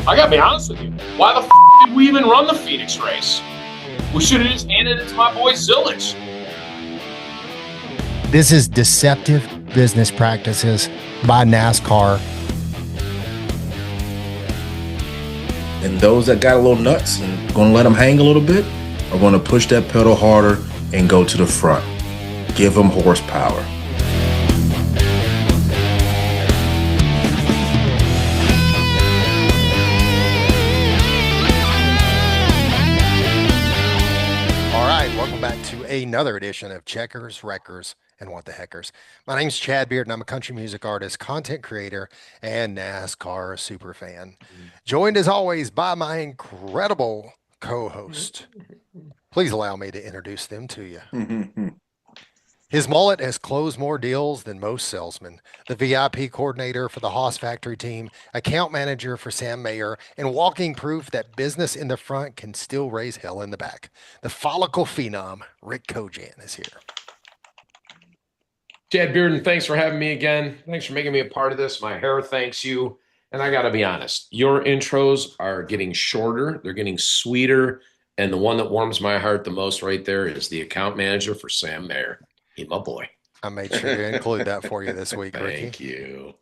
I gotta be honest with you. Why the did we even run the Phoenix race? We should have just handed it to my boy Zilich. This is deceptive business practices by NASCAR. And those that got a little nuts and going to let them hang a little bit are going to push that pedal harder and go to the front. Give them horsepower. Another edition of Checkers, Wreckers, and What the Heckers. My name's Chad Beard, and I'm a country music artist, content creator, and NASCAR super fan. Joined as always by my incredible co-host. Please allow me to introduce them to you. His mullet has closed more deals than most salesmen. The VIP coordinator for the Haas Factory team, account manager for Sam Mayer, and walking proof that business in the front can still raise hell in the back. The follicle phenom, Rick Kojan, is here. Chad Bearden, thanks for having me again. Thanks for making me a part of this. My hair thanks you. And I got to be honest, your intros are getting shorter. They're getting sweeter. And the one that warms my heart the most right there is the account manager for Sam Mayer. He's my boy. I made sure to include that for you this week, Ricky. Thank you.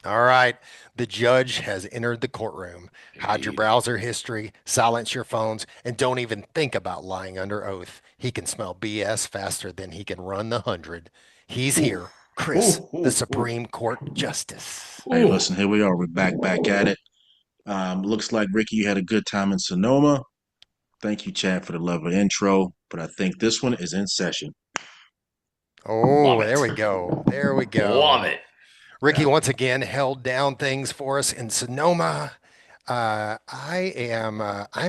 All right. The judge has entered the courtroom. Hide your browser history, silence your phones, and don't even think about lying under oath. He can smell BS faster than he can run the 100. He's here. Chris, the Supreme Court Justice. Hey, listen, here we are. We're back at it. Looks like, Ricky, you had a good time in Sonoma. Thank you, Chad, for the lovely intro. But I think this one is in session. Oh, there we go. There we go. Love it. Ricky once again held down things for us in Sonoma. I'm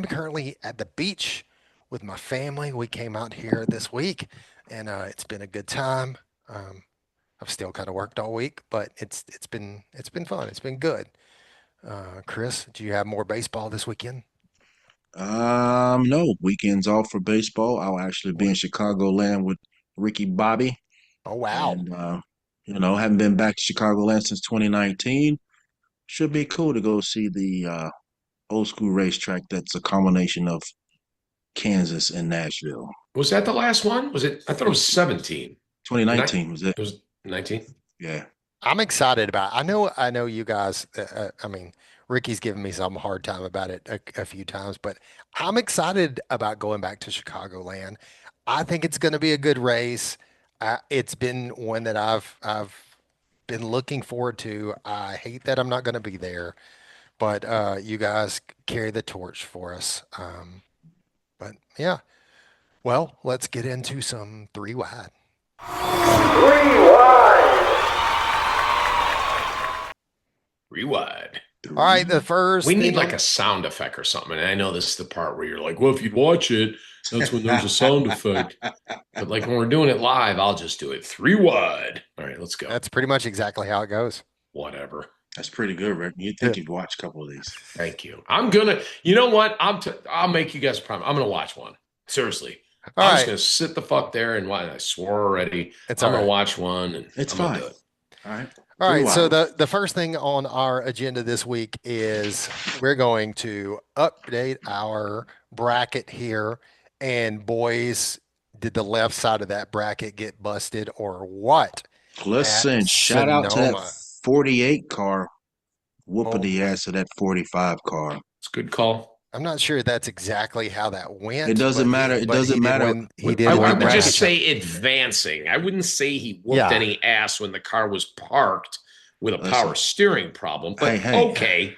currently at the beach with my family. We came out here this week, and it's been a good time. I've still kind of worked all week, but it's been fun. It's been good. Chris, do you have more baseball this weekend? No, weekend's off for baseball. I'll actually be in Chicagoland with Ricky Bobby. Oh, wow. And, haven't been back to Chicagoland since 2019. Should be cool to go see the old school racetrack that's a combination of Kansas and Nashville. Was that the last one? Was it? I thought it was 17. 2019 was it? It was 19? Yeah. I'm excited about it. I know you guys, Ricky's given me some hard time about it a few times, but I'm excited about going back to Chicagoland. I think it's going to be a good race. It's been one that I've been looking forward to. I hate that I'm not going to be there, but you guys carry the torch for us. But yeah, well, let's get into some three wide. Rewind. All right, the first. We need like a sound effect or something. And I know this is the part where you're like, well, if you'd watch it, that's when there's a sound effect. But like when we're doing it live, I'll just do it 3 wide. All right, let's go. That's pretty much exactly how it goes. Whatever. That's pretty good, Rick. You'd think you'd watch a couple of these. Thank you. I'm gonna. You know what? I'll make you guys a promise. I'm gonna watch one. Seriously. I'm just gonna sit the fuck there and watch. I swore already. I'm gonna watch one, and it's fine. Do it. All right. All right, so the first thing on our agenda this week is we're going to update our bracket here. And boys, did the left side of that bracket get busted or what? Listen, shout out to that 48 car whooping the ass of that 45 car. It's a good call. I'm not sure that's exactly how that went. It doesn't matter. It doesn't matter. I would just say advancing. I wouldn't say he whooped any ass when the car was parked with a power steering problem. But okay.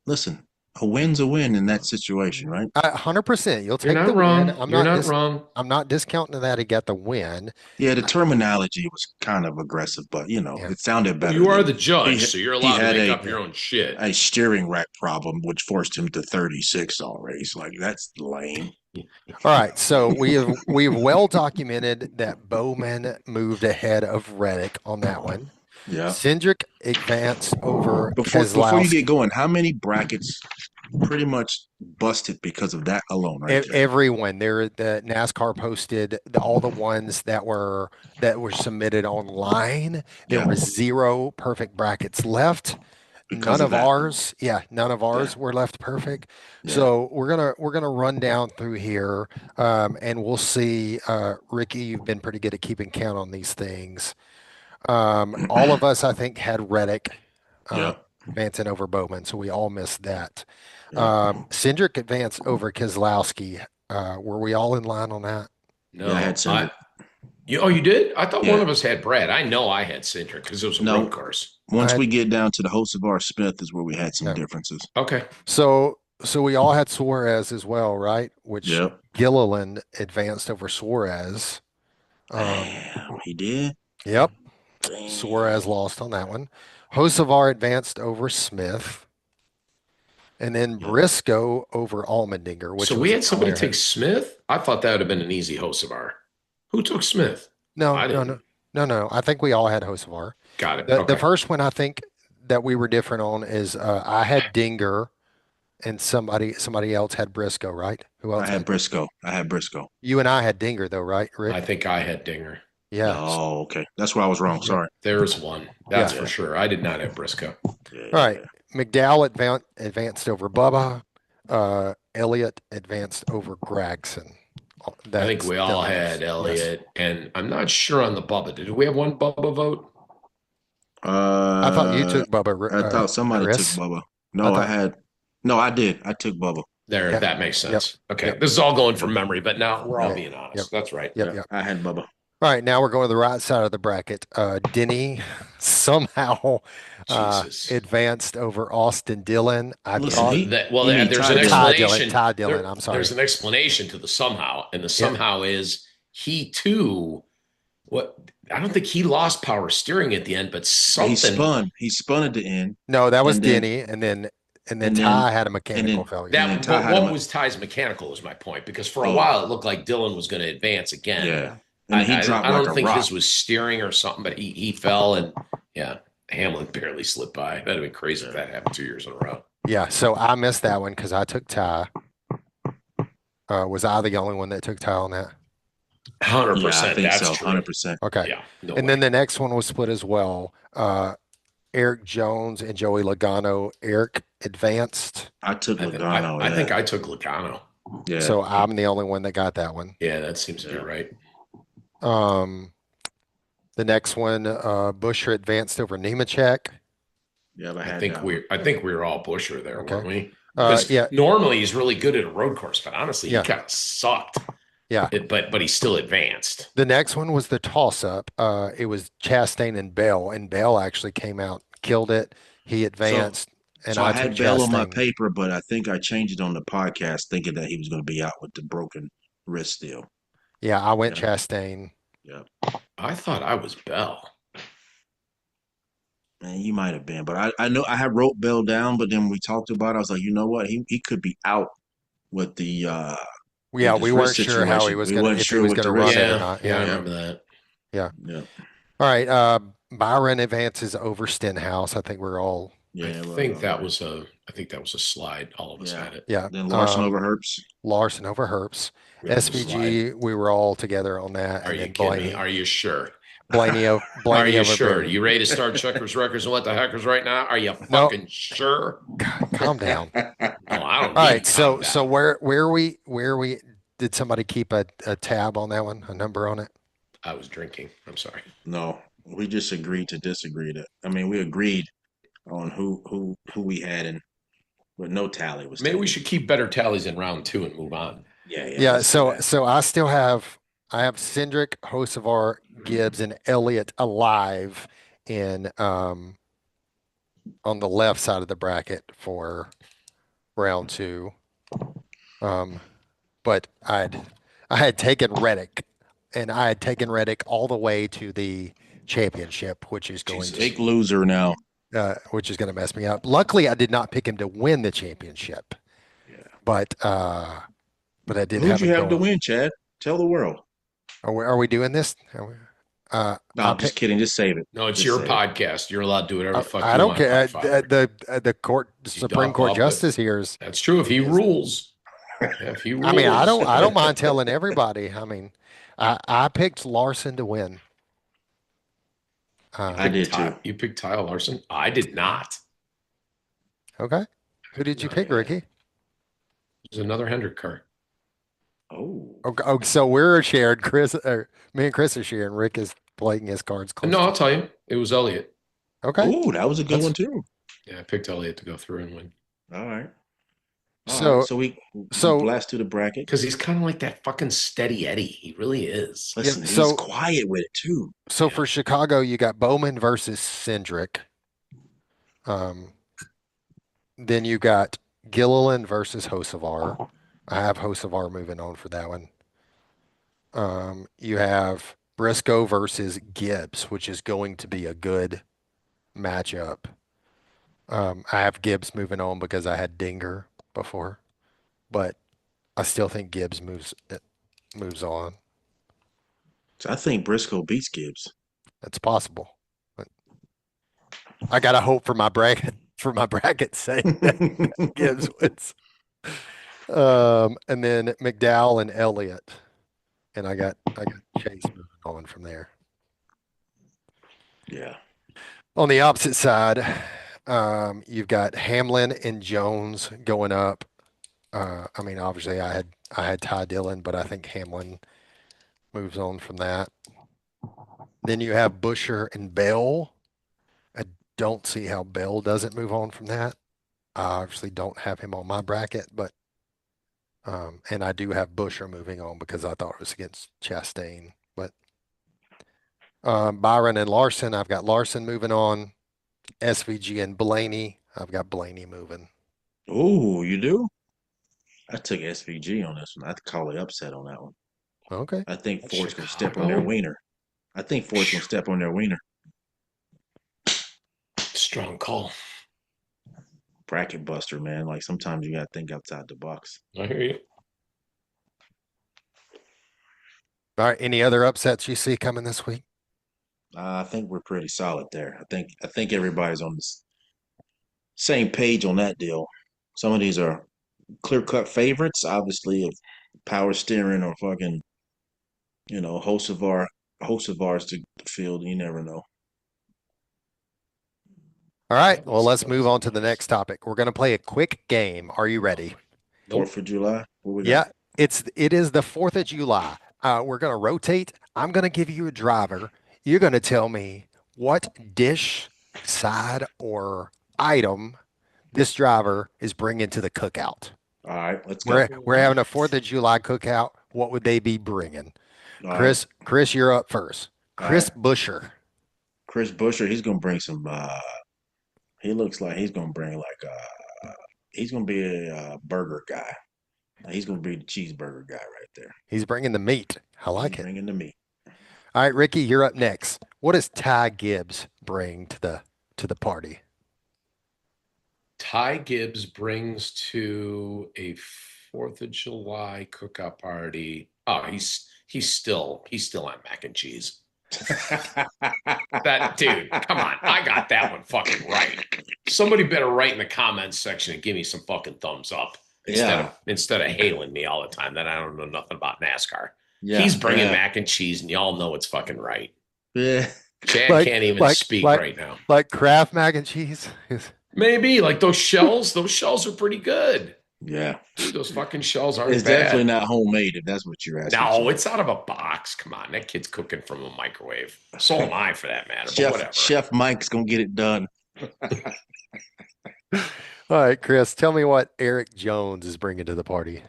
Listen, a win's a win in that situation, right? 100%. You'll take the wrong. win. You're not wrong. I'm not discounting that he got the win. Yeah, the terminology was kind of aggressive, but it sounded better. You are the judge, so you're allowed to make up your own shit. A steering rack problem, which forced him to 36 all race. Like, that's lame. All right, so we've well documented that Bowman moved ahead of Reddick on that one. Yeah. Cindric advanced over. Before you get going, how many brackets pretty much busted because of that alone, right? Everyone. The NASCAR posted all the ones that were submitted online. There were 0 perfect brackets left. because of that. None of ours Yeah. were left perfect. Yeah. So we're gonna run down through here, and we'll see. Ricky, you've been pretty good at keeping count on these things. All of us, I think, had Reddick uh, Yep. advancing over Bowman, so we all missed that. Yep. Cindric advanced over Keselowski. Were we all in line on that? Yeah. I had No, Cindric. you did? I thought one Yeah. of us had Brad. I know I had Cinder because it was a road No. course. I Once had, we get down to the host of our Smith is where we had some yeah. differences. Okay. So we all had Suarez as well, right? Which Yep. Gilliland advanced over Suarez. Um, Damn, he did. yep, Suarez Damn. lost on that one. Hocevar advanced over Smith, and then Yep. Briscoe over Allmendinger, which So we was a had somebody clear take hit. Smith. I thought that would have been an easy host of our. Who took Smith? No, I no, no, didn't. no. I think we all had Hocevar. Got it. The Okay. first one I think that we were different on is I had Dinger and somebody else had Briscoe, right? Who I else had had? Briscoe. I had Briscoe. You and I had Dinger though, right, I Rick? think I had Dinger. Yeah. Oh, okay. That's where I was wrong. Yep. Sorry. There's one. That's Yeah. for Yeah. sure. I did not have Briscoe. All right. Yeah. McDowell advanced over Bubba. Elliott advanced over Gregson. I think That's we all Dylan's. had Yes. Elliott, and I'm not sure on the Bubba. Did we have one Bubba vote? I thought you Uh, took Bubba, I thought somebody took Chris. Bubba. I No, I thought, had. No, I did. I took Bubba. There, yeah. that makes Yep. sense. Okay. Yep. This is all going Yep. from memory, but now we're all Yep. being Yep. honest. That's right. Yep. Yep. Yep. I had Bubba. All right. Now we're going to the right side of the bracket. Denny somehow Jesus. advanced over Austin Dillon. I Listen, thought he need There's Ty an Dillon. explanation. Ty Dillon. I'm There's sorry. an explanation to the somehow, and the Yeah. somehow is he too. What I don't think he lost power steering at the end, but He something spun. He spun at the end, No, that was and then Denny, and then and then Ty had a and mechanical then failure. and then that. Ty But had him. what was Ty's mechanical is my point because for a Oh, while it looked like Dylan was going to advance again. yeah. And then he dropped I like don't a think rock. his was steering or something, but he fell and yeah, Hamlin barely slipped by. That'd have been crazy if Yeah. that happened 2 years in a row. Yeah, so I missed that one because I took Ty. Was I the only one that took Ty on that? Hundred Yeah, I percent, think that's so. true. 100%. Okay. Yeah, no And way. then the next one was split as well. Eric Jones and Joey Logano. Eric advanced, I took I, th- Logano. I Yeah. think I took Logano. Yeah. so I'm the only one that got that one. Yeah, that seems to be Yeah. right. Um, the next one, Busher advanced over Nemechek. Yeah, I I had think that we I think we were all Busher there, Okay. weren't we? Because Yeah, normally he's really good at a road course, but honestly, he yeah, kind of sucked. yeah. But he still advanced. The next one was the toss-up. It was Chastain and Bell actually came out, killed it. He So advanced, and so I I took had Bell on my Chastain. paper, but I think I changed it on the podcast thinking that he was going to be out with the broken wrist still. Yeah, I went Yeah. Chastain. Yeah. I thought I was Bell. Man, you might have been, but I know I had wrote Bell down, but then we talked about it. I was like, you know what? He could be out with the Yeah, with we his weren't wrist sure how he situation. was We gonna, wasn't if he sure was with the gonna run wrist. it or Yeah, not. yeah, I Yeah, remember that. yeah. Yeah. All right. Byron advances over Stenhouse. I think we're all, Yeah. I Well, think that was a slide. All of us yeah. had it. yeah. Then Larson over Herbst. Larson over Herbst. It was a slide. SVG, we were all together on that. Are And you then kidding me? Are you sure? Blaney Are Blaney you over sure? Berry. You ready to start checkers, records, and what the heckers right now? Are you No, fucking sure? calm down. Oh, I don't All need right. to calm So down. where we did somebody keep a tab on that one, a number on it? I was drinking. I'm sorry. No, we just agreed to disagree. I mean, we agreed on who we had, and but no tally was Maybe we taken. should keep better tallies in round 2 and move on. Yeah. Yeah. Let's do So that. I have Cindric, Hocevar, Gibbs, and Elliott alive in on the left side of the bracket for round 2. But I had taken Reddick, and I had taken Reddick all the way to the championship, which is going Jesus. Big loser now. which is going to mess me up. Luckily, I did not pick him to win the championship, Yeah. but I did Who'd have you him have to going. win, Chad? Tell the world. Are we doing this? No, I I'm just kidding. Just save it. No, it's Just your save it. podcast. You're allowed to do whatever the fuck I you don't want, care. Podfather. The Supreme Court Well, Justice here is. That's true if he rules. Yeah, if he rules. I mean, I don't mind telling everybody. I mean, I picked Larson to win. I did too. You picked Kyle Larson. I did not. Okay. Who did you Oh pick, yeah. Ricky? There's another Hendrick car. Oh. Okay, oh, so we're shared. Chris, me and Chris are sharing. Rick is playing his cards close No, to. I'll tell you. It was Elliott. Okay. Oh, that was a good one That's too. Yeah, I picked Elliott to go through and win. All right. All right. so So we so blast through the bracket. Because he's kind of like that fucking steady Eddie. He really is. yeah. Listen, he's quiet with it too. So Yeah. for Chicago, you got Bowman versus Cindric. Um, then you got Gilliland versus Hocevar. I have Hocevar moving on for that one. You have Briscoe versus Gibbs, which is going to be a good matchup. I have Gibbs moving on because I had Dinger before, but I still think Gibbs moves on. So I think Briscoe beats Gibbs. That's possible. But I gotta hope for my bracket for my bracket's sake that Gibbs wins. And then McDowell and Elliott, and I got Chase moving on from there. Yeah. On the opposite side, you've got Hamlin and Jones going up. I mean, obviously, I had Ty Dillon, but I think Hamlin moves on from that. Then you have Busher and Bell. I don't see how Bell doesn't move on from that. I obviously don't have him on my bracket, but and I do have Busher moving on because I thought it was against Chastain. But Byron and Larson, I've got Larson moving on. SVG and Blaney, I've got Blaney moving. Oh, you do? I took SVG on this one. I'd call it upset on that one. Okay. I think That's Ford's gonna step on their Chicago. wiener. I think Ford's gonna step on their wiener. Strong call. Bracket buster, man. Like sometimes you gotta think outside the box. I hear you. All right. Any other upsets you see coming this week? I think we're pretty solid there. I think everybody's on the same page on that deal. Some of these are clear cut favorites, obviously, of power steering or fucking, host of ours to the field. You never know. All right. That Well, was let's that move was on to the next topic. We're going to play a quick game. Are you ready? nope. 4th of July. What we Yeah, got? it is the 4th of July. We're going to rotate. I'm going to give you a driver. You're going to tell me what dish, side, or item this driver is bringing to the cookout. All right, let's go. We're having a 4th of July cookout. What would they be bringing? All right, Chris, you're up first. all right. Chris Busher. Chris Busher, he's gonna bring some. He looks like he's gonna bring like he's gonna be a burger guy. He's gonna be the cheeseburger guy right there. He's bringing the meat. I He's like it. bringing the meat. All right, Ricky, you're up next. What does Ty Gibbs bring to the party? Ty Gibbs brings to a 4th of July cookout party. Oh, he's still on mac and cheese. That dude, come on. I got that one fucking right. Somebody better write in the comments section and give me some fucking thumbs up instead Yeah, of instead of hailing me all the time that I don't know nothing about NASCAR. yeah, He's bringing yeah, mac and cheese, and y'all know it's fucking right. yeah. Chad Like can't even like speak like right now. like Kraft mac and cheese? Maybe like those shells are pretty good. Yeah. Dude, those fucking shells aren't It's definitely bad. not homemade if that's what you're asking, No, Chad. it's out of a box. Come on, that kid's cooking from a microwave. So am I, for that matter. But Chef whatever. Chef Mike's gonna get it done. All right, Chris, tell me what Eric Jones is bringing to the party.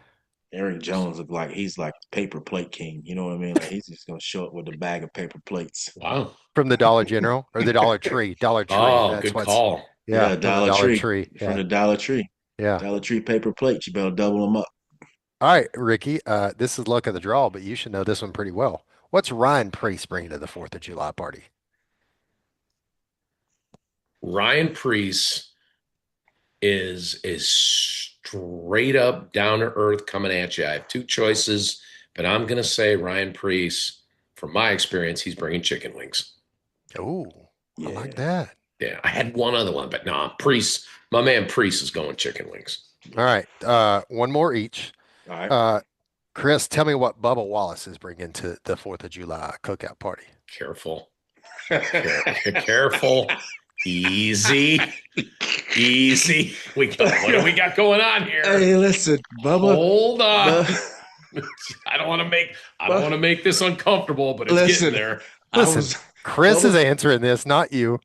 Eric Jones look like he's like paper plate king. You know what I mean? Like he's just gonna show up with a bag of paper plates. Wow. From the Dollar General or the Dollar Tree? Dollar Tree. Oh, That's good what's call. yeah, Yeah, from the Dollar Dollar Tree Tree. from Yeah. the Dollar Tree. Yeah. Dollar Tree paper plates. You better double them up. All right, Ricky. This is luck of the draw, but you should know this one pretty well. What's Ryan Priest bringing to the 4th of July party? Ryan Priest is straight up down to earth coming at you. I have two choices, but I'm gonna say Ryan Priest. From my experience, he's bringing chicken wings. Oh, I like Yeah. that. Yeah, I had one other one, but no, Priest. My man Priest is going chicken wings. All right, one more each. All right. Uh, Chris, tell me what Bubba Wallace is bringing to the 4th of July cookout party. Careful, careful. Easy. Easy. What do we got going on here? Hey, listen, Bubba. Hold on. Bu- I don't want to make this uncomfortable, but it's getting listen, there. I Listen, was Chris is Bubba. answering this, not you.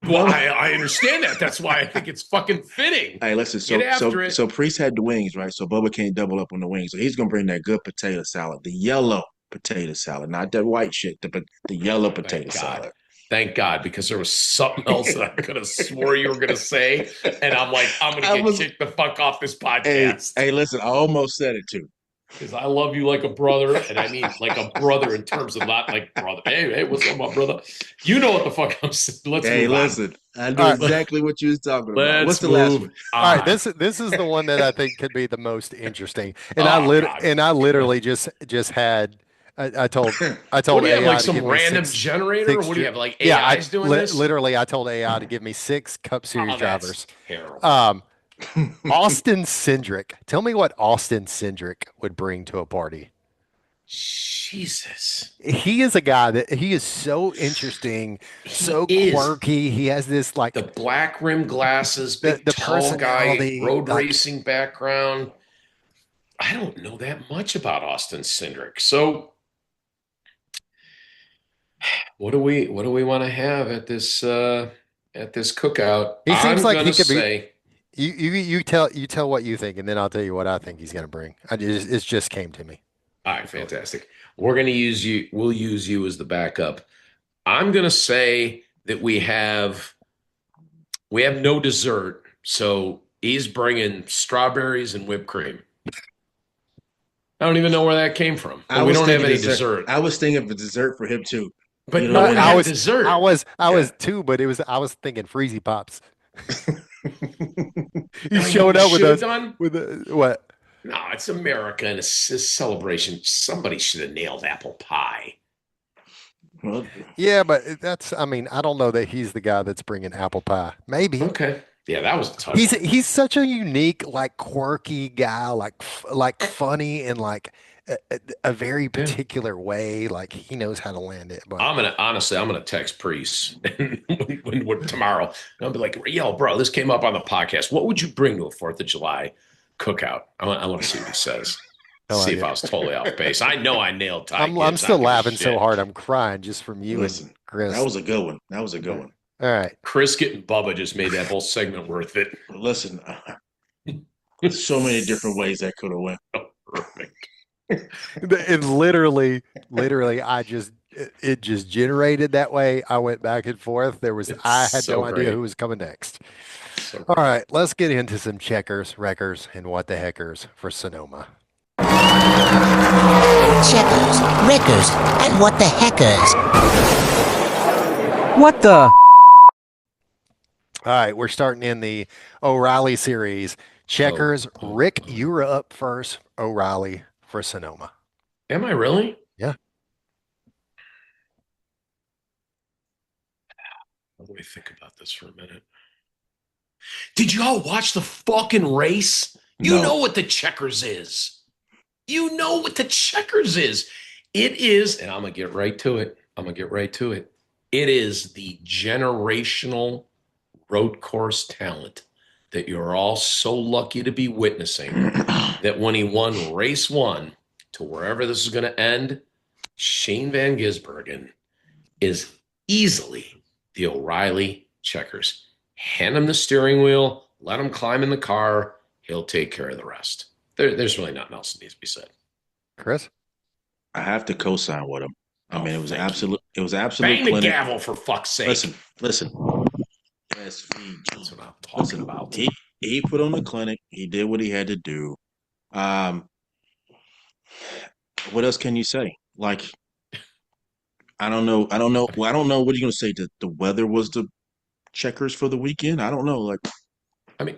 Well, Bubba. I understand that. That's why I think it's fucking fitting. Hey, listen. Get So after it. so Priest had the wings, right? So Bubba can't double up on the wings. So he's gonna bring that good potato salad, the yellow potato salad, not that white shit, the yellow potato Thank God. salad. Thank God, because there was something else that I could have swore you were going to say. And I'm like, I'm going to get kicked the fuck off this podcast. Hey, listen, I almost said it too. Because I love you like a brother, and I mean like a brother in terms of not like brother. Hey, what's up, my brother? You know what the fuck I'm saying. Let's Hey, move listen, I knew All right. exactly what you was talking about. on. What's Let's the last move one? All right, on. this is the one that I think could be the most interesting. And Oh, God. I literally just had I told What do you have, AI like to some give me random six generator? Or six what do you dri- have, like yeah, AIs doing this? literally I told AI to give me 6 Cup Series Oh, that's drivers. terrible. Austin Cindric. Tell me what Austin Cindric would bring to a party. Jesus. He is a guy that he is so interesting, He so is. quirky. He has this like The black rim glasses, big the tall guy, personality, road like racing background. I don't know that much about Austin Cindric. So what do we want to have at this cookout? he seems I'm like gonna he could be. say, You tell what you think, and then I'll tell you what I think he's going to bring. It just came to me. all right, fantastic. We're gonna use you, we'll use you as the backup. I'm gonna say that we have no dessert, so he's bringing strawberries and whipped cream. I don't even know where that came from, I but we was don't have thinking any dessert. dessert. I was thinking of a dessert for him too. You But know no what? one had dessert. I Yeah. was too, but I was thinking Freezy Pops. I He mean, what showed we up with should have us done. with what? No, it's America and it's a celebration. Somebody should have nailed apple pie. Well, Yeah, but I mean, I don't know that he's the guy that's bringing apple pie. Maybe. Okay. Yeah, that was a tough one. He's such a unique, like quirky guy, like funny in like a very Yeah. particular way. Like he knows how to land it. But I'm gonna text Priest tomorrow. And I'll be like, yo, bro, this came up on the podcast. What would you bring to a 4th of July cookout? I want to see what he says. no See if idea. I was totally off base. I know I nailed Ty I'm Gibbs. I still don't give a laughing so shit. hard I'm crying just from you and listen, Chris. that was a good one. That was a good one. All right. Chris getting Bubba just made that whole segment worth it. Listen, so many different ways that could have went. Perfect. It literally, it just generated that way. I went back and forth. I had So no idea great. who was coming next. So All great. right, let's get into some checkers, wreckers, and what the heckers for Sonoma. Checkers, wreckers, and what the heckers. What the? All right, we're starting in the O'Reilly series. Checkers, Rick, you were up first. O'Reilly for Sonoma. Am I really? Yeah. Let me think about this for a minute. Did y'all watch the fucking race? You No. know what the checkers is. You know what the checkers is. It is, and I'm going to get right to it. It is the generational road course talent that you're all so lucky to be witnessing that when he won race 1 to wherever this is going to end, Shane Van Gisbergen is easily the O'Reilly checkers. Hand him the steering wheel, let him climb in the car. He'll take care of the rest. There's really nothing else that needs to be said. Chris? I have to co-sign with him. I mean, it was absolute Bang the clinic. gavel for fuck's sake. Listen. SVG. That's what I'm talking about. He put on the clinic. He did what he had to do. What else can you say? Like, I don't know. Well, I don't know. What are you going to say? That the weather was the checkers for the weekend? I don't know. Like, I mean,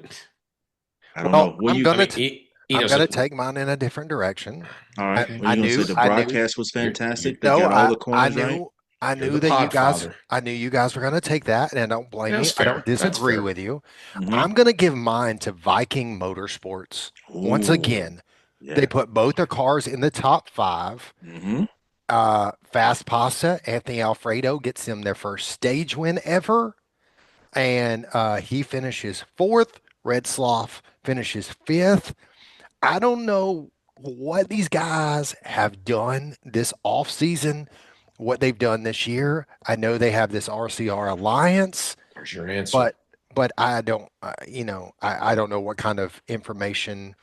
I don't Well, know. What I'm do you? gonna I mean, I'm knows gonna it. take mine in a different direction. All right. I, What I are you going to say? knew The I knew broadcast was You're- fantastic. They no got all the I corners right. knew I You're knew the that podfather. I knew you guys were gonna take that, and I don't blame you. That's I fair. don't That's disagree fair. with you. Mhm. I'm gonna give mine to Viking Motorsports. Once Ooh, again, yeah. they put both their cars in the top 5. Mm-hmm. Fast Pasta, Anthony Alfredo gets them their first stage win ever. and he finishes fourth. Redsloff finishes fifth. I don't know what these guys have done this off season, what they've done this year. I know they have this RCR alliance, There's your answer. but I don't, I don't know what kind of information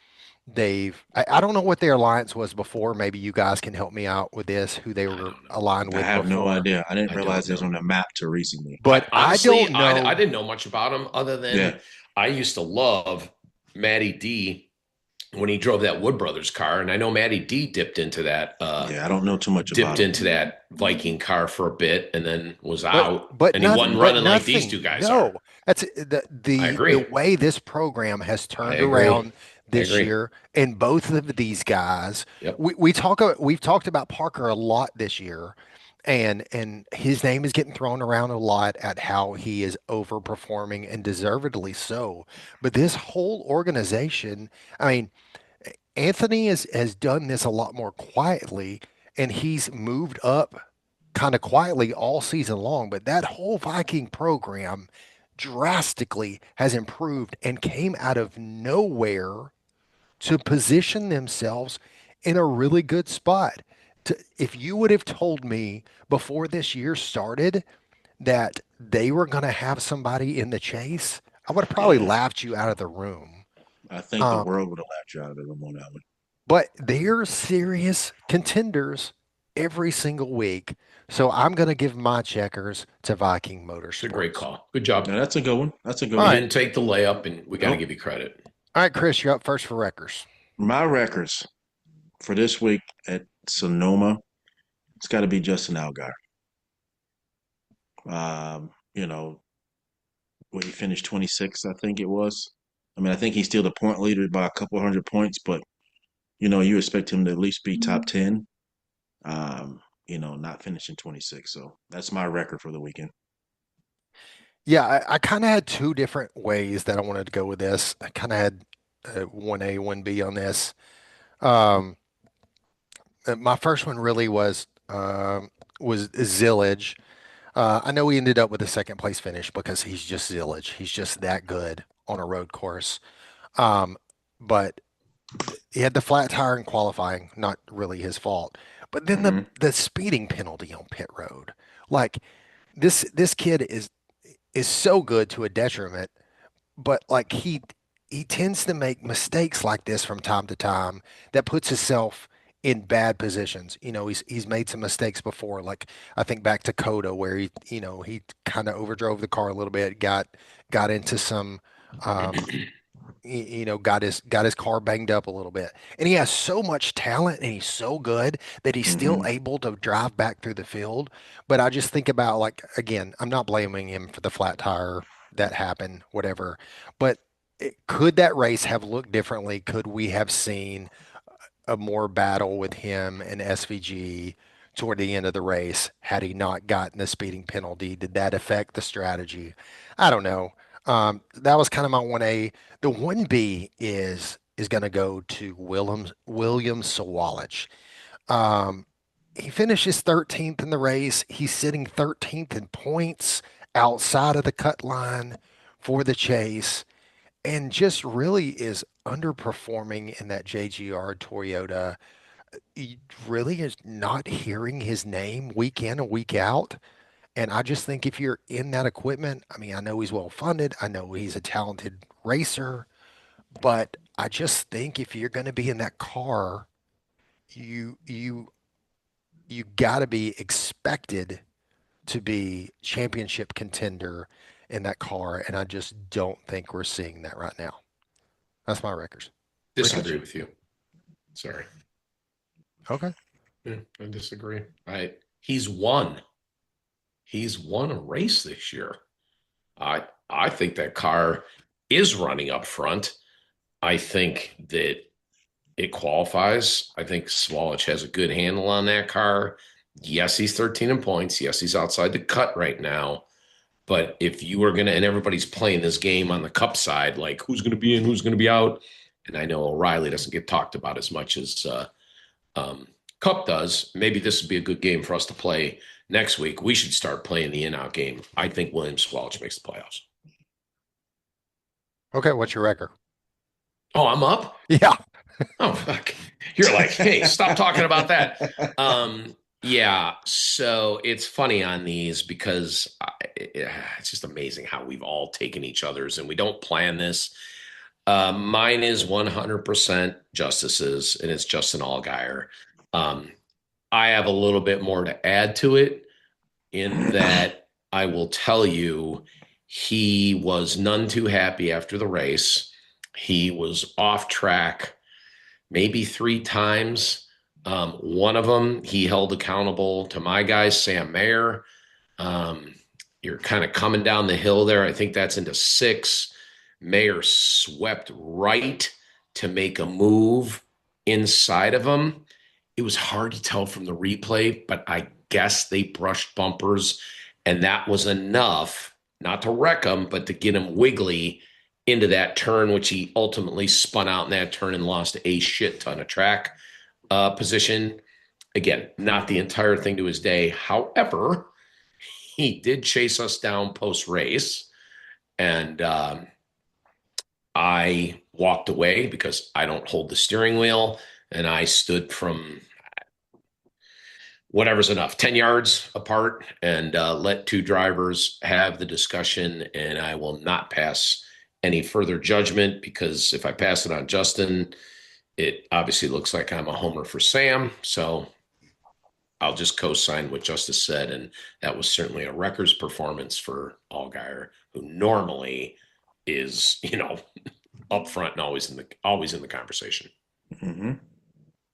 I don't know what their alliance was before. Maybe you guys can help me out with this, who they I were don't know. aligned I with have no before. idea. I didn't I realize don't it was on know. the map till recently. But I Honestly, don't I know. didn't know much about him other Yeah. than I used to love Matty D when he drove that Wood Brothers car, and I know Matty D Yeah, I don't know too much about him. dipped into that Viking car for a bit and then was But out, but and he nothing wasn't but running like these nothing. two guys No. are. That's I the agree. way this program has I turned agree. around I this agree. year, and both of these guys, Yep. we've talked about Parker a lot this year, and his name is getting thrown around a lot at how he is overperforming and deservedly so. But this whole organization, I mean, Anthony has done this a lot more quietly, and he's moved up kind of quietly all season long. But that whole Viking program drastically has improved and came out of nowhere to position themselves in a really good spot. If you would have told me before this year started that they were going to have somebody in the chase, I would have probably Yeah, laughed you out of the room. I think the Um, world would have laughed you out of the room on that one. but they're serious contenders every single week. So I'm going to give my checkers to Viking It's a great Motorsports. call. Good job. Now that's a good one. That's a good All You one. right. didn't take the layup, and we got to Nope. give you credit. All right, Chris, you're up first for Wreckers. My records for this week at Sonoma, it's got to be Justin Allgaier. You know, where he finished 26th, I think it was. I mean, I think he's still the point leader by a couple hundred points, but you expect him to at least be top 10. Not finishing 26. So that's my record for the weekend. Yeah, I kind of had two different ways that I wanted to go with this. I kind of had 1A, 1B on this. Um, my first one really was Zillage. I know he ended up with a second place finish because he's just Zillage. He's just that good on a road course. Um, but he had the flat tire in qualifying, not really his fault. But then Hmm. the speeding penalty on pit road, like this kid is so good to a detriment, but like he tends to make mistakes like this from time to time that puts himself in bad positions. He's made some mistakes before. Like I think back to Coda where he kind of overdrove the car a little bit, got into some um, got his car banged up a little bit. And he has so much talent and he's so good that he's still Hmm. able to drive back through the field. But I just think about, like, again, I'm not blaming him for the flat tire that happened, whatever. But could that race have looked differently? Could we have seen a more battle with him and SVG toward the end of the race had he not gotten the speeding penalty? Did that affect the strategy? I don't know. That was kind of my 1A. The 1B is going to go to William Sawalich. Um, he finishes 13th in the race. He's sitting 13th in points outside of the cut line for the chase and just really is underperforming in that JGR Toyota. He really is not hearing his name week in and week out. And I just think if you're in that equipment, I mean, I know he's well funded. I know he's a talented racer, but I just think if you're going to be in that car, you you you got to be expected to be championship contender in that car, and I just don't think we're seeing that right now. That's my records. Disagree with you. Sorry. Okay. Yeah, I disagree. He's won. He's won a race this year. I think that car is running up front. I think that it qualifies. I think Swalich has a good handle on that car. Yes, he's 13 in points. Yes, he's outside the cut right now. But if you were going to, and everybody's playing this game on the cup side, like who's going to be in, who's going to be out. And I know O'Reilly doesn't get talked about as much as um, Cup does. Maybe this would be a good game for us to play next week. We should start playing the in-out game. I think William Swalich makes the playoffs. Okay, what's your record? Oh, I'm up. Yeah. Oh, fuck. You're like, hey, stop talking about that. Yeah. So it's funny on these because it's just amazing how we've all taken each other's and we don't plan this. Mine is 100% Justice's, and it's Justin Allgaier. Um, I have a little bit more to add to it in that I will tell you he was none too happy after the race. He was off track maybe three times. One of them he held accountable to my guy, Sam Mayer. Um, you're kind of coming down the hill there. I think that's into six. Mayer swept right to make a move inside of him. It was hard to tell from the replay, but I guess they brushed bumpers, and that was enough not to wreck him, but to get him wiggly into that turn, which he ultimately spun out in that turn and lost a shit ton of track position. Again, not the entire thing to his day. However, he did chase us down post race, and I walked away because I don't hold the steering wheel, and I stood from whatever's enough, 10 yards apart, and let two drivers have the discussion. And I will not pass any further judgment because if I pass it on Justin, it obviously looks like I'm a homer for Sam. So I'll just co-sign what Justice said, and that was certainly a records performance for Allgaier, who normally is, up front and always in the conversation. Mm-hmm.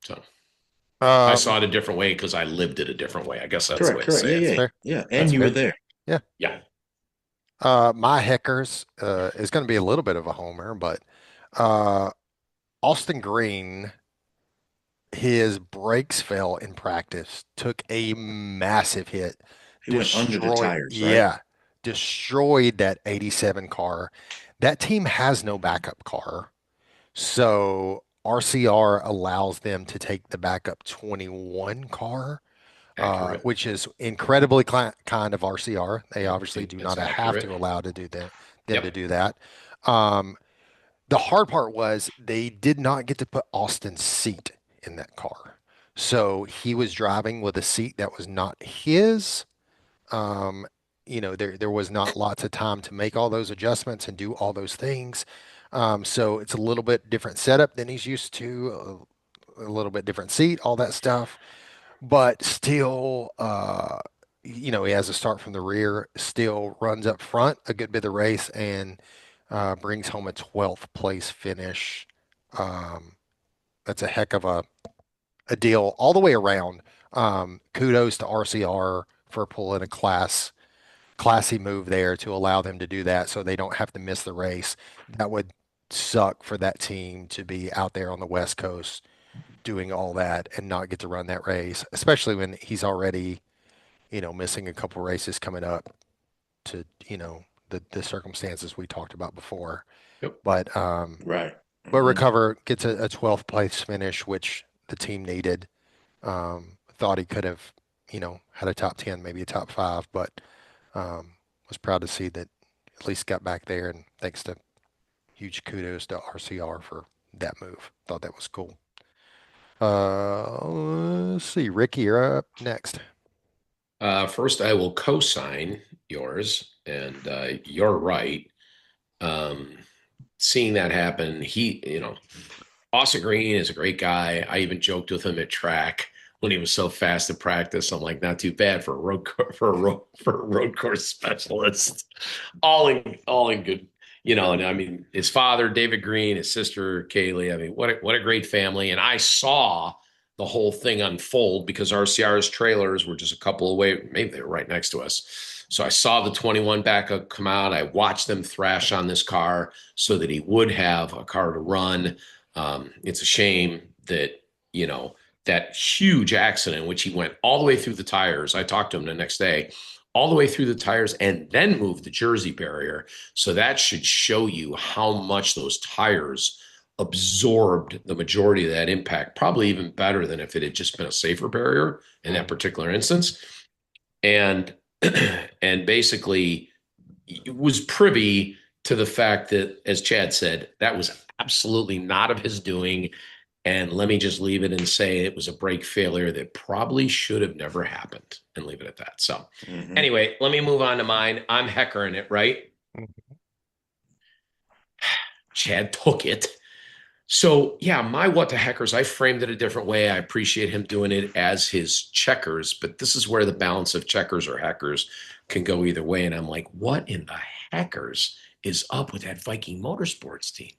So I Um, saw it a different way because I lived it a different way. I guess that's the way Correct. to say Yeah, it. yeah, fair. yeah. That's And you were fair. there. Yeah. Yeah. My Heckers is going to be a little bit of a homer, but uh, Austin Green, his brakes fell in practice, took a massive hit, He went under the tires, right? destroyed that 87 car. That team has no backup car. So RCR allows them to take the backup 21 car, Accurate. which is incredibly kind of RCR. They I obviously think do that's not have accurate. to allow to do that, them to Yep. do that. Um, the hard part was they did not get to put Austin's seat in that car. So he was driving with a seat that was not his. Um, there was not lots of time to make all those adjustments and do all those things. So it's a little bit different setup than he's used to, a little bit different seat, all that stuff. But still, he has a start from the rear, still runs up front a good bit of the race and brings home a 12th place finish. Um, that's a heck of a deal all the way around. Kudos to RCR for pulling a classy move there to allow them to do that so they don't have to miss the race. That would suck for that team to be out there on the West Coast doing all that and not get to run that race, especially when he's already, missing a couple races coming up to, the circumstances we talked about before. Yep. But Right. but Mm-hmm. recover gets a 12th place finish, which the team needed. Thought he could have, had a top 10, maybe a top five, but was proud to see that at least got back there. And thanks to huge kudos to RCR for that move. Thought that was cool. Let's see, Ricky, you're up next. First, I will co-sign yours, and you're right. Um, Seeing that happen, Austin Green is a great guy. I even joked with him at track when he was so fast at practice. I'm like, not too bad for a road course specialist. All in good, And I mean, his father, David Green, his sister, Kaylee. I mean, what a great family. And I saw the whole thing unfold because RCR's trailers were just a couple away. Maybe they were right next to us. So I saw the 21 backup come out. I watched them thrash on this car so that he would have a car to run. It's a shame that, that huge accident, which he went all the way through the tires. I talked to him the next day, all the way through the tires and then moved the Jersey barrier. So that should show you how much those tires absorbed the majority of that impact, probably even better than if it had just been a safer barrier in that particular instance. And, and basically was privy to the fact that, as Chad said, that was absolutely not of his doing. And let me just leave it and say it was a brake failure that probably should have never happened and leave it at that. So anyway, let me move on to mine. I'm heckering it, right? Chad took it. So yeah, my what the heckers, I framed it a different way. I appreciate him doing it as his checkers, but this is where the balance of checkers or heckers can go either way. And I'm like, what in the heckers is up with that Viking Motorsports team?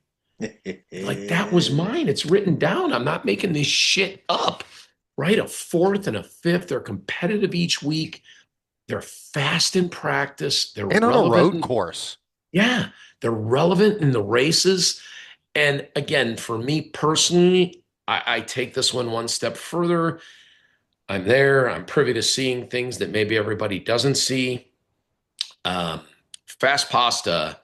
Like, that was mine. It's written down. I'm not making this shit up. Right? A fourth and a fifth. They're competitive each week. They're fast in practice. They're And on a relevant road course. Yeah, they're relevant in the races. And again, for me personally, I take this one step further. I'm there. I'm privy to seeing things that maybe everybody doesn't see. Um, Fast Pasta,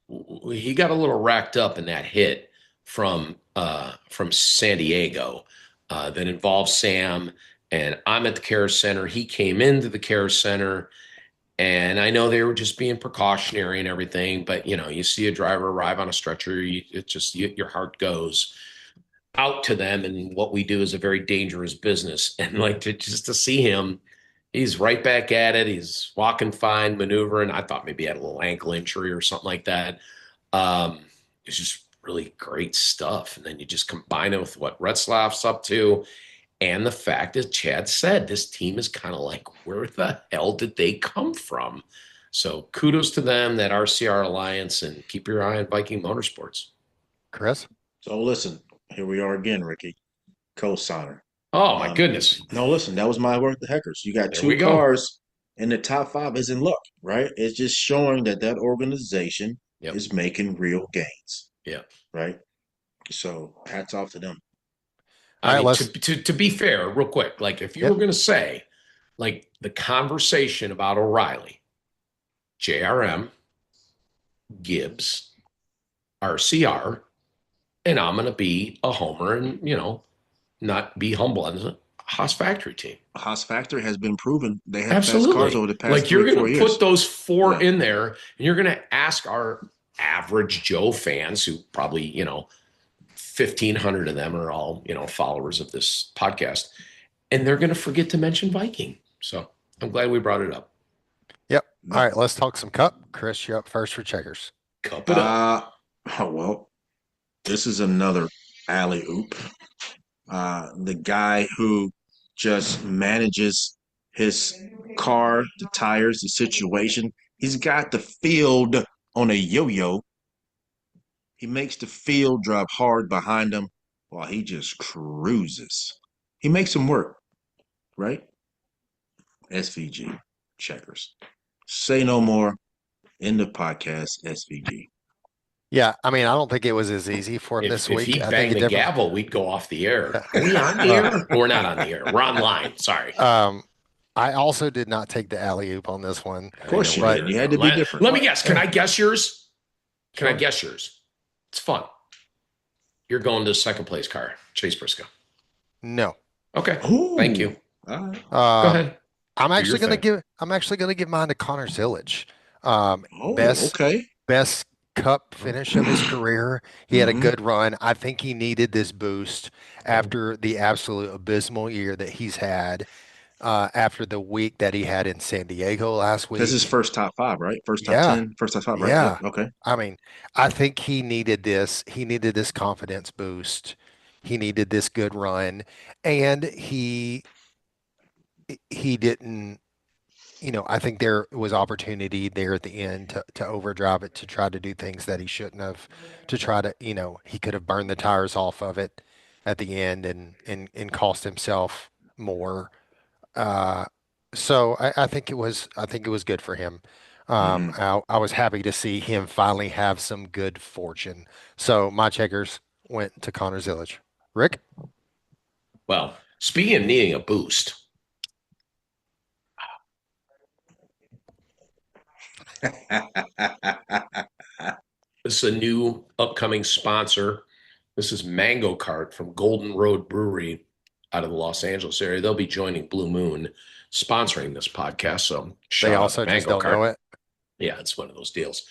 he got a little racked up in that hit from San Diego that involved Sam. And I'm at the care center. He came into the care center. And I know they were just being precautionary and everything, but you see a driver arrive on a stretcher, your heart goes out to them. And what we do is a very dangerous business. And like just to see him, he's right back at it. He's walking fine, maneuvering. I thought maybe he had a little ankle injury or something like that. It's just really great stuff. And then you just combine it with what Retzlaff's up to. And the fact that Chad said this team is kind of like, where the hell did they come from? So kudos to them, that RCR Alliance, and keep your eye on Viking Motorsports. Chris? So listen, here we are again, Ricky. Co-signer. Oh, my goodness. No, listen, that was my work, the Heckers. You got There we two go. cars in the top 5 is in luck, right? It's just showing that organization Yep. is making real gains. Yeah. Right? So hats off to them. I All mean, right, to be fair, real quick, like if you were going to say, like the conversation about O'Reilly, JRM, Gibbs, RCR, and I'm going to be a homer and, not be humble as a Haas factory team. Haas factory has been proven. They have Absolutely. fast cars over the past like you're 3-4 going to years. put those 4 in there, and you're going to ask our average Joe fans, who probably 1,500 of them are all followers of this podcast, and they're going to forget to mention Viking. So I'm glad we brought it up. Yep. All right, let's talk some cup. Chris, you're up first for checkers. Cup it up. Well, this is another alley oop. The guy who just manages his car, the tires, the situation. He's got the field on a yo-yo. He makes the field drop hard behind him while he just cruises. He makes him work, right? SVG, checkers. Say no more. In the podcast, SVG. Yeah, I mean, I don't think it was as easy for him this If week. he I banged think the gavel, we'd go off the air. Are we on the air? We're not on the air. We're online. Sorry. I also did not take the alley oop on this one. Of course you did. You had to be different. Let me guess. Can I guess yours? Can I guess yours? It's fun. You're going to second place car, Chase Briscoe. No. Okay. Ooh. Thank you. All right. Go ahead. I'm actually going to give mine to Connor Zillage. Best cup finish of his career. He had a good run. I think he needed this boost after the absolute abysmal year that he's had. After the week that he had in San Diego last week. That's his first top 5, right? First top 10, first top 5, right? Yeah. Okay. I mean, I think he needed this. He needed this confidence boost. He needed this good run. And he didn't, I think there was opportunity there at the end to overdrive it, to try to do things that he shouldn't have, to try to, he could have burned the tires off of it at the end and cost himself more. So I think it was good for him. I was happy to see him finally have some good fortune. So my checkers went to Connor Zillage. Rick? Well, speaking of needing a boost, this is a new upcoming sponsor. This is Mango Cart from Golden Road Brewery out of the Los Angeles area. They'll be joining Blue Moon sponsoring this podcast. So They also just don't know it. Yeah, it's one of those deals.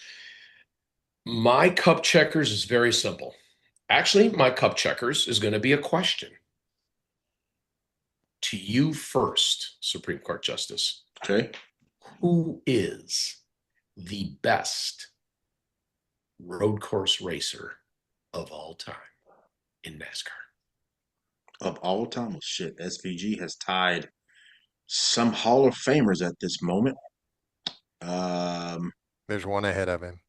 My cup checkers is very simple. Actually, my cup checkers is going to be a question to you first, Supreme Court Justice. Okay. Who is the best road course racer of all time in NASCAR? Of all time, well, shit, SVG has tied some Hall of Famers at this moment. Um, There's one ahead of him.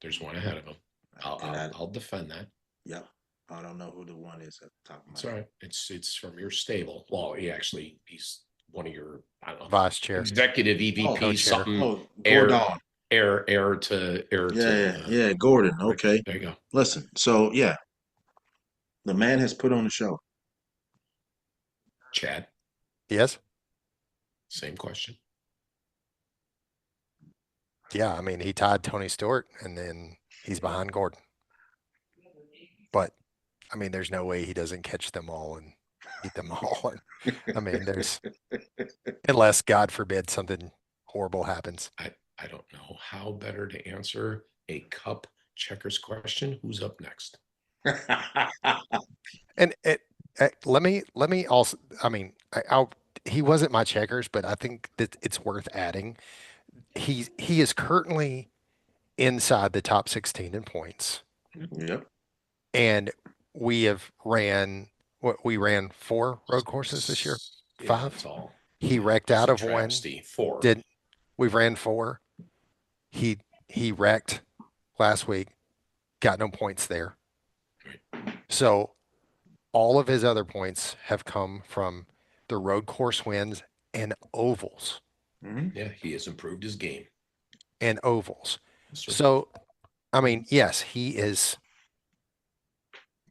There's one ahead of him. and I'll defend that. yep, I don't know who the one is at the top of my It's all right. It's from your stable. Well, he's one of your, I don't know, Vice chair. executive EVP, co-chair. something Oh, heir Gordon. heir to Yeah, Gordon. Okay. there you go. Listen, so yeah, the man has put on the show. Chad, Yes. same question. Yeah. I mean, he tied Tony Stewart and then he's behind Gordon. But I mean, there's no way he doesn't catch them all and beat them all. I mean, unless God forbid something horrible happens. I don't know how better to answer a cup checkers question. Who's up next? And let me also, I mean, he wasn't my checkers, but I think that it's worth adding. He is currently inside the top 16 in points, Yep. and we ran 4 road courses this year. Yeah, 5. that's all. He wrecked It's out a of one. travesty. 4. We've ran 4. He wrecked last week, got no points there. So all of his other points have come from the road course wins and ovals. Yeah, he has improved his game. And ovals. Sure. So, I mean, yes, he is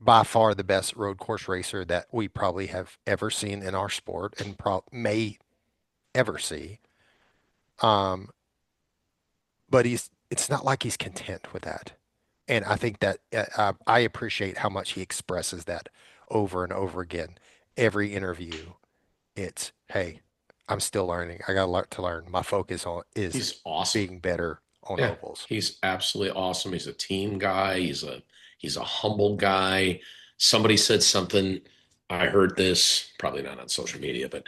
by far the best road course racer that we probably have ever seen in our sport and may ever see. But it's not like he's content with that. And I think that I appreciate how much he expresses that over and over again. Every interview, it's, hey, I'm still learning. I got a lot to learn. My focus is He's awesome. being better on ovals. He's absolutely awesome. He's a team guy. He's a humble guy. Somebody said something. I heard this, probably not on social media, but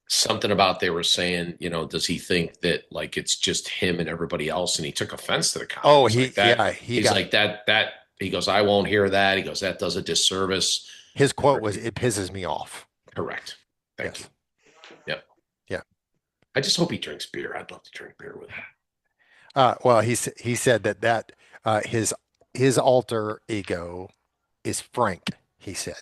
something about they were saying, does he think that like it's just him and everybody else? And he took offense to the comment. Oh, He's like that. he got like that. He goes, I won't hear that. He goes, that does a disservice. his quote was, "It pisses me off." Correct. Thank you. Yep. Yeah. I just hope he drinks beer. I'd love to drink beer with him. Well, he said that his alter ego is Frank. He said,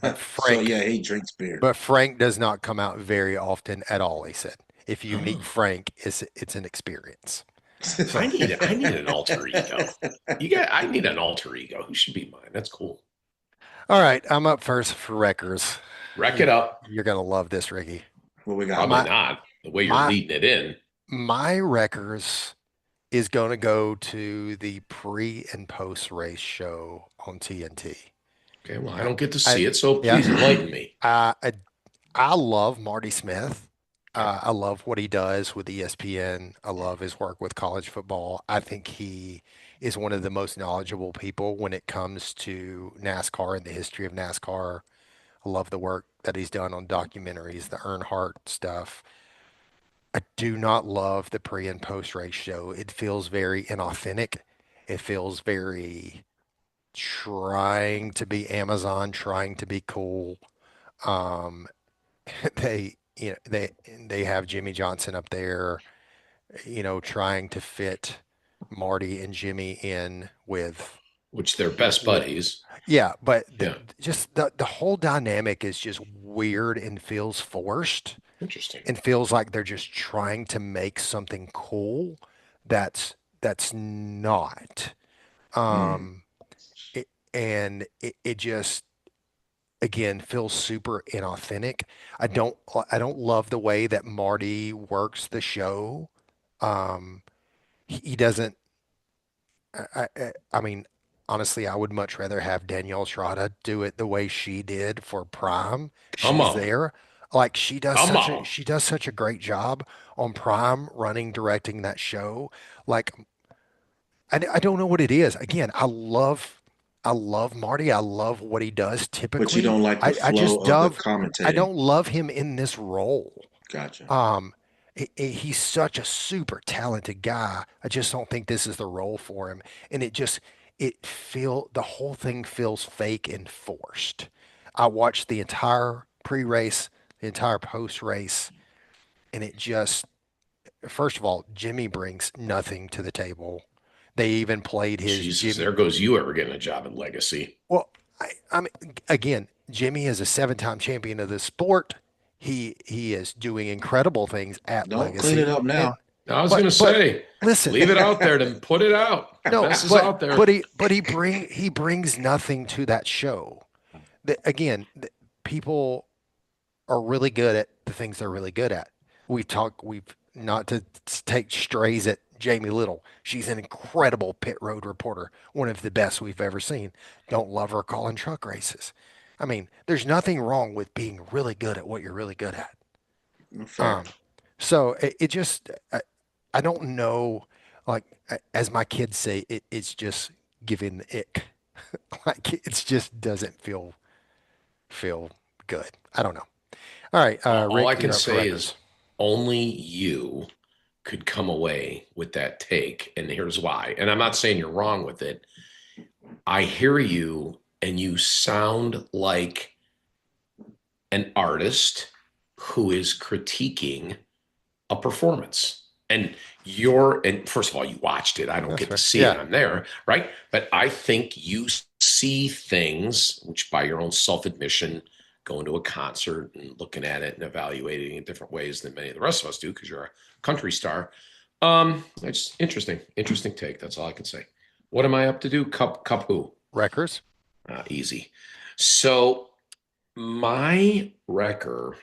but Frank. So yeah, he drinks beer. But Frank does not come out very often at all. He said, if you meet Frank, it's an experience. I need an alter ego. I need an alter ego. Who should be mine? That's cool. All right, I'm up first for Wreckers. Wreck it up. You're gonna love this, Ricky. What we got? Probably not the way you're leading it in. My Wreckers is going to go to the pre and post race show on TNT. Okay, well, I don't get to see it, so please enlighten me. I love Marty Smith. I love what he does with ESPN. I love his work with college football. I think he is one of the most knowledgeable people when it comes to NASCAR and the history of NASCAR. I love the work that he's done on documentaries, the Earnhardt stuff. I do not love the pre and post race show. It feels very inauthentic. It feels very trying to be Amazon, trying to be cool. They have Jimmy Johnson up there, trying to fit Marty and Jimmy in with, which they're best buddies. Yeah, but just the whole dynamic is just weird and feels forced. Interesting. And feels like they're just trying to make something cool that's not. It just again feels super inauthentic. I don't love the way that Marty works the show. He doesn't. I mean, honestly, I would much rather have Danielle Trotta do it the way she did for Prime. She's there. Like she does such a great job on Prime running, directing that show. Like I don't know what it is. Again, I love Marty. I love what he does But you typically. don't like the I flow just of the love I commentating. don't love him in this role. Gotcha. Um, he's such a super talented guy. I just don't think this is the role for him. And the whole thing feels fake and forced. I watched the entire pre-race, the entire post-race, and it just, first of all, Jimmy brings nothing to the table. They even played his Jesus, Jimmy. there goes you ever getting a job in Legacy. Well, I mean, again, Jimmy is a seven-time champion of the sport. He is doing incredible things at Don't clean it Legacy, up and now. I was going to but say, listen, leave it out there, then put it out. no, Mess is out there. he brings nothing to that show. Again, people are really good at the things they're really good at. We've not to take strays at Jamie Little. She's an incredible pit road reporter, one of the best we've ever seen. Don't love her calling truck races. I mean, there's nothing wrong with being really good at what you're really good at. Fair. Um, so it just, I don't know, like, as my kids say, it's just giving the ick. Like, it just doesn't feel good. I don't know. All right, All I Rick, can you're up for say records. is only you could come away with that take. And here's why. And I'm not saying you're wrong with it. I hear you, and you sound like an artist who is critiquing a performance. And first of all, you watched it. I don't That's get to fair. see it. Yeah. I'm there, right? But I think you see things which, by your own self-admission, going to a concert and looking at it and evaluating it in different ways than many of the rest of us do because you're a country star. It's interesting take. That's all I can say. What am I up to do? Cup who? Records. Easy. So my wrecker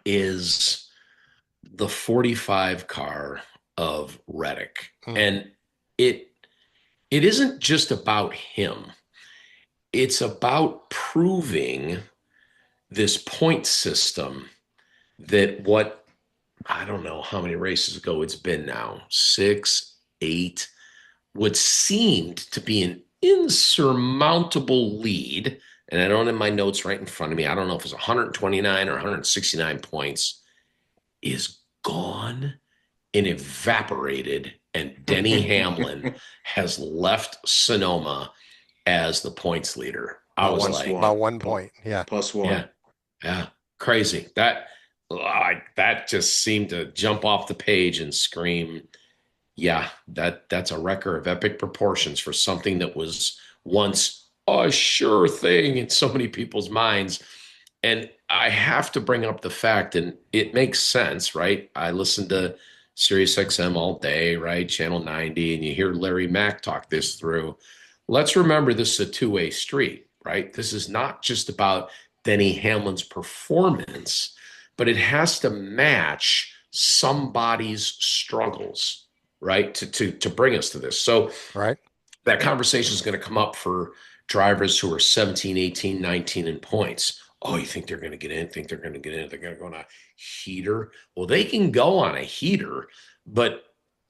is the 45 car of Reddick. Mm, And it it isn't just about him. It's about proving this point system that what I don't know how many races ago it's been now, 6, 8, what seemed to be an insurmountable lead. And I don't have my notes right in front of me. I don't know if it's 129 or 169 points, is gone and evaporated. And Denny Hamlin has left Sonoma as the points leader. I was Plus like, by one. 1 point. Yeah. Plus one. yeah, yeah, crazy. That just seemed to jump off the page and scream, yeah, that's a record of epic proportions for something that was once a sure thing in so many people's minds. And I have to bring up the fact, and it makes sense, right? I listen to Sirius XM all day, right? Channel 90, and you hear Larry Mack talk this through. Let's remember this is a two-way street, right? This is not just about Denny Hamlin's performance, but it has to match somebody's struggles, right? To bring us to this. So Right. that conversation is going to come up for drivers who are 17, 18, 19 in points. Oh, you think they're going to get in? Think they're going to get in? They're going to go on a heater? Well, they can go on a heater, but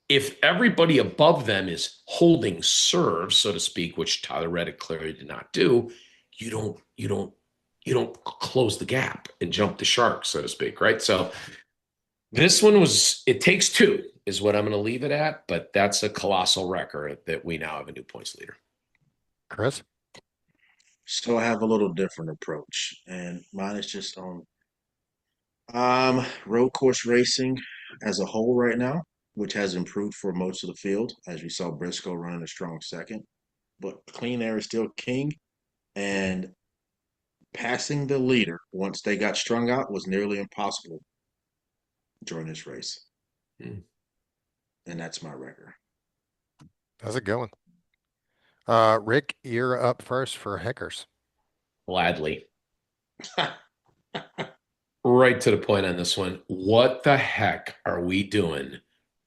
if everybody above them is holding serve, so to speak, which Tyler Reddick clearly did not do, you don't close the gap and jump the shark, so to speak, right? So this one was, it takes two, is what I'm going to leave it at, but that's a colossal record that we now have a new points leader. Chris. So I have a little different approach, and mine is just on road course racing as a whole right now, which has improved for most of the field, as we saw Briscoe running a strong second. But clean air is still king, and passing the leader once they got strung out was nearly impossible during this race. Hmm. And that's my record. How's it going? Rick, you're up first for Heckers. Gladly. Right to the point on this one. What the heck are we doing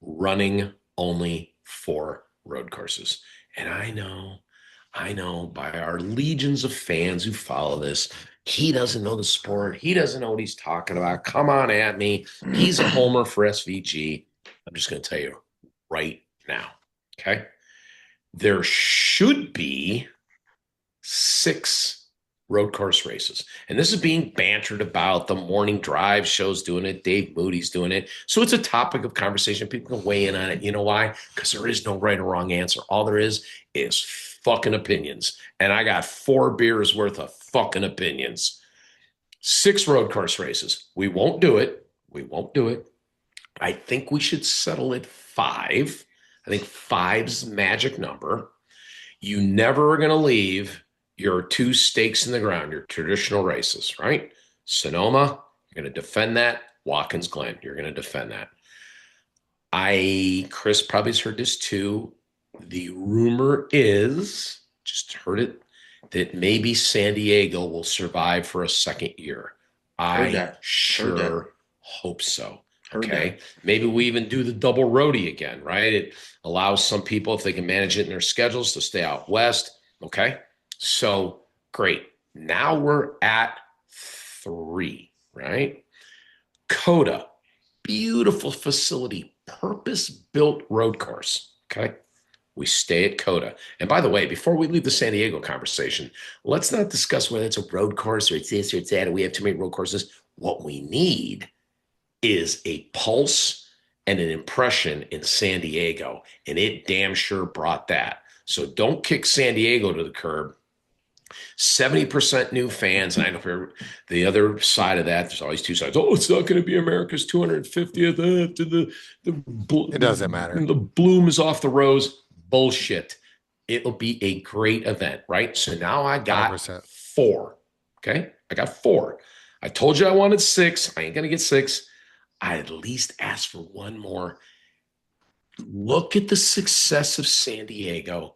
running only 4 road courses? And I know by our legions of fans who follow this, he doesn't know the sport. He doesn't know what he's talking about. Come on at me. He's a homer for SVG. I'm just going to tell you right now. Okay. there should be 6 road course races. And this is being bantered about. The morning drive show's doing it. Dave Moody's doing it. So it's a topic of conversation. People can weigh in on it. You know why? Because there is no right or wrong answer. All there is fucking opinions. And I got 4 beers worth of fucking opinions. 6 road course races. We won't do it. We won't do it. I think we should settle at 5. I think 5's magic number. You never are going to leave your 2 stakes in the ground, your traditional races, right? Sonoma, you're going to defend that. Watkins Glen, you're going to defend that. Chris probably has heard this too. The rumor is, just heard it, that maybe San Diego will survive for a second year. I sure hope so. Okay. Maybe we even do the double roadie again, right? It allows some people, if they can manage it in their schedules, to stay out west. Okay. So great. Now we're at 3, right? COTA, beautiful facility, purpose-built road course. Okay. We stay at COTA. And by the way, before we leave the San Diego conversation, let's not discuss whether it's a road course or it's this or it's that, or we have too many road courses. What we need is a pulse and an impression in San Diego, and it damn sure brought that. So don't kick San Diego to the curb. 70% new fans. And I know for the other side of that, there's always 2 sides. Oh, it's not going to be America's 250th. It doesn't matter. The bloom is off the rose. Bullshit. It'll be a great event, right? So now I got 100%. 4. Okay. I got 4. I told you I wanted 6. I ain't going to get 6. I at least asked for 1 more. Look at the success of San Diego.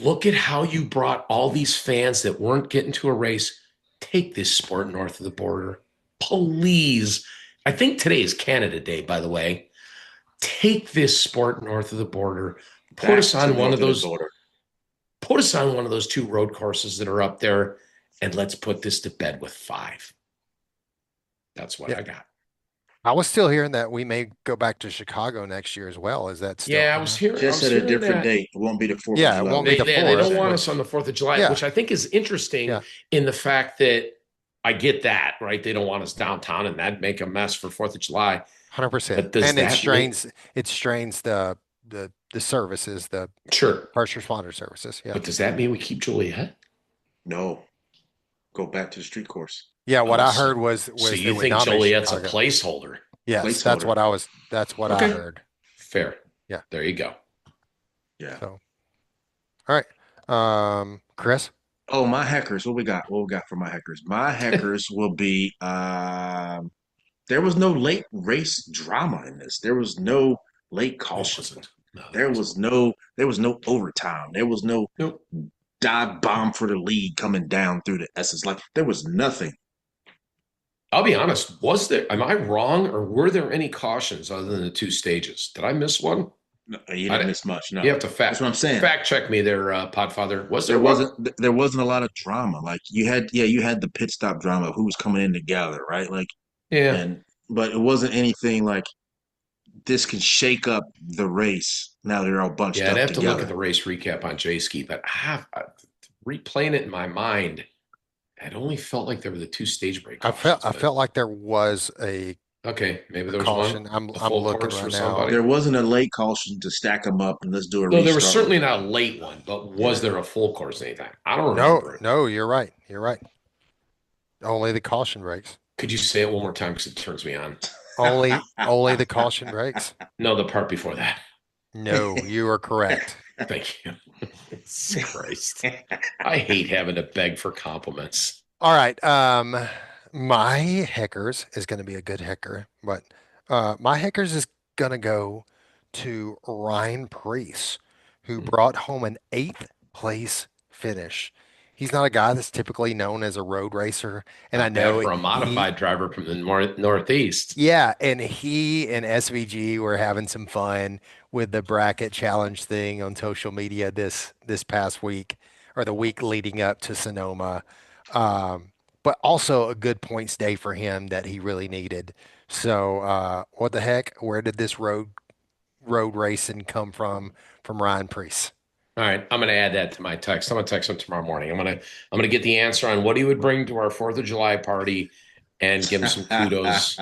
Look at how you brought all these fans that weren't getting to a race. Take this sport north of the border. Please. I think today is Canada Day, by the way. Take this sport north of the border. Put us on one of those 2 road courses that are up there, and let's put this to bed with 5. That's what I got. I was still hearing that we may go back to Chicago next year as well. Is that still? Yeah, I was hearing. Just at a different date. It won't be the 4th of Yeah, it July. won't be the They 4th. don't want us on the 4th of July, which I think is interesting in the fact that I get that, right? They don't want us downtown, and that'd make a mess for 4th of July. 100%. And it strains the services, the first responder services. Yeah. But does that mean we keep Joliet? No. Go back to the street course. Yeah, what I heard was so you think Joliet's a placeholder? Yes, that's what I heard. Fair. Yeah. There you go. Yeah. So, all right. Chris? Oh, my heckers. What we got for my heckers? My heckers will be there was no late race drama in this. There was no late caution. There was no overtime. There was no dive bomb for the lead coming down through the S's. Like there was nothing. I'll be honest. Am I wrong, or were there any cautions other than the 2 stages? Did I miss one? No, you didn't miss much. No, you have to that's what I'm saying. Fact check me there, Podfather. There wasn't a lot of drama. Like you had the pit stop drama of who was coming in together, right? Like but it wasn't anything like this can shake up the race. Now they're all bunched up. I'd have together. to look at the race recap on J-Ski, but replaying it in my mind, it only felt like there were the 2 stage break. I felt like there was maybe there was caution. one. I'm looking right now. There wasn't a late caution to stack them up and let's do a No, restart. there was certainly not a late one, but was there a full course anytime? I don't remember. No, you're right. You're right. Only the caution breaks. Could you say it one more time because it turns me on? Only the caution breaks. No, the part before that. No, you are correct. Thank you. Christ. I hate having to beg for compliments. All right. My heckers is going to be a good hecker, but my heckers is going to go to Ryan Preece, who brought home an 8th place finish. He's not a guy that's typically known as a road racer, and I know for a modified driver from the Northeast. Yeah, and he and SVG were having some fun with the bracket challenge thing on social media this past week, or the week leading up to Sonoma. But also a good points day for him that he really needed. So what the heck? Where did this road racing come from Ryan Preece? All right, I'm going to add that to my text. I'm going to text him tomorrow morning. I'm going to get the answer on what he would bring to our 4th of July party and give him some kudos.